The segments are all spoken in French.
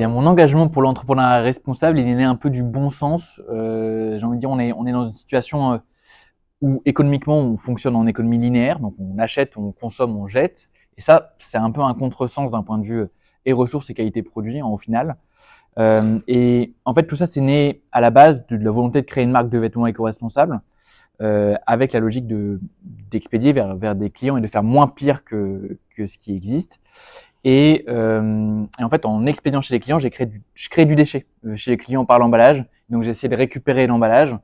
bien, mon engagement pour l'entrepreneuriat responsable, il est né un peu du bon sens. J'ai envie de dire, on est dans une situation où économiquement, on fonctionne en économie linéaire, donc on achète, on consomme, on jette. Et ça, c'est un peu un contresens d'un point de vue et ressources et qualité produit au final. Et en fait, tout ça, c'est né à la base de la volonté de créer une marque de vêtements éco-responsables avec la logique d'expédier vers des clients et de faire moins pire que ce qui existe. Et en fait, en expédiant chez les clients, je crée du déchet chez les clients par l'emballage. Donc, j'essaie de récupérer l'emballage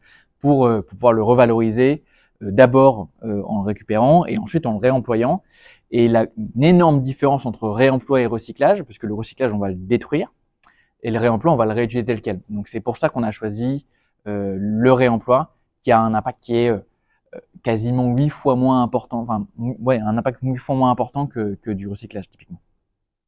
pour pouvoir le revaloriser, d'abord en le récupérant et ensuite en le réemployant. Et une énorme différence entre réemploi et recyclage, parce que le recyclage, on va le détruire, et le réemploi, on va le réutiliser tel quel. Donc, c'est pour ça qu'on a choisi le réemploi, qui a un impact qui est quasiment 8 fois moins important, enfin, ouais, un impact 8 fois moins important que du recyclage, typiquement.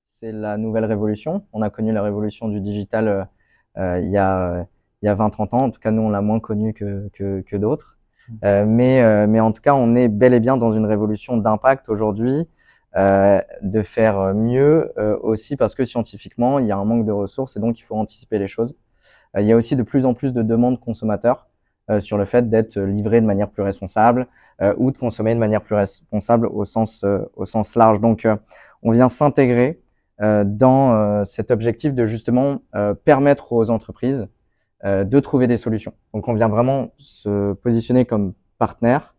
C'est la nouvelle révolution. On a connu la révolution du digital il y a 20-30 ans. En tout cas, nous, on l'a moins connu que d'autres. Mais en tout cas, on est bel et bien dans une révolution d'impact aujourd'hui, de faire mieux aussi parce que scientifiquement, il y a un manque de ressources et donc il faut anticiper les choses. Il y a aussi de plus en plus de demandes consommateurs sur le fait d'être livré de manière plus responsable ou de consommer de manière plus responsable au sens large. Donc, on vient s'intégrer dans cet objectif de justement permettre aux entreprises de trouver des solutions. Donc, on vient vraiment se positionner comme partenaire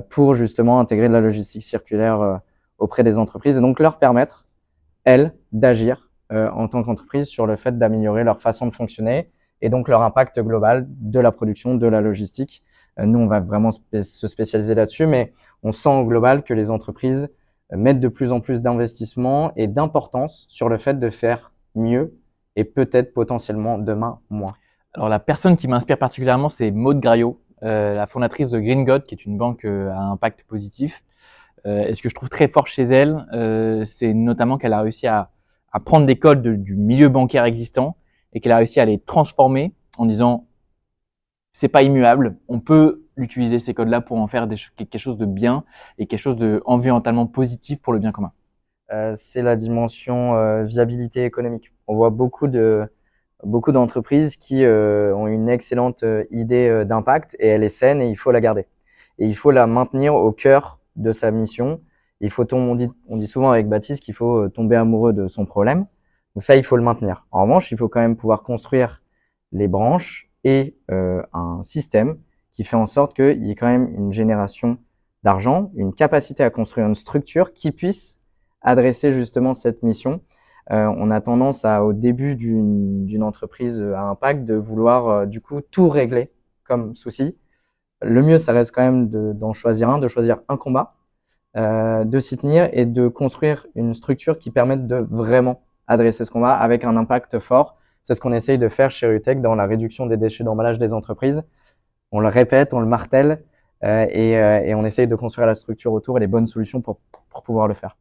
pour justement intégrer de la logistique circulaire auprès des entreprises et donc leur permettre, elles, d'agir en tant qu'entreprise sur le fait d'améliorer leur façon de fonctionner et donc leur impact global de la production, de la logistique. Nous, on va vraiment se spécialiser là-dessus, mais on sent au global que les entreprises mettent de plus en plus d'investissement et d'importance sur le fait de faire mieux et peut-être potentiellement demain moins. Alors, la personne qui m'inspire particulièrement, c'est Maude Graillot, la fondatrice de Green God, qui est une banque à impact positif. Et ce que je trouve très fort chez elle, c'est notamment qu'elle a réussi à prendre des codes du milieu bancaire existant et qu'elle a réussi à les transformer en disant c'est pas immuable, on peut l'utiliser ces codes-là pour en faire quelque chose de bien et quelque chose de environnementalement positif pour le bien commun. C'est la dimension viabilité économique. On voit beaucoup d'entreprises qui ont une excellente idée d'impact et elle est saine et il faut la garder. Et il faut la maintenir au cœur de sa mission. On dit souvent avec Baptiste qu'il faut tomber amoureux de son problème. Donc ça, il faut le maintenir. En revanche, il faut quand même pouvoir construire les branches et un système qui fait en sorte qu'il y ait quand même une génération d'argent, une capacité à construire une structure qui puisse adresser justement cette mission. On a tendance au début d'une entreprise à impact de vouloir du coup tout régler comme souci. Le mieux, ça reste quand même d'en choisir un, de choisir un combat, de s'y tenir et de construire une structure qui permette de vraiment adresser ce combat avec un impact fort. C'est ce qu'on essaye de faire chez Rutech dans la réduction des déchets d'emballage des entreprises. On le répète, on le martèle et on essaye de construire la structure autour et les bonnes solutions pour pouvoir le faire.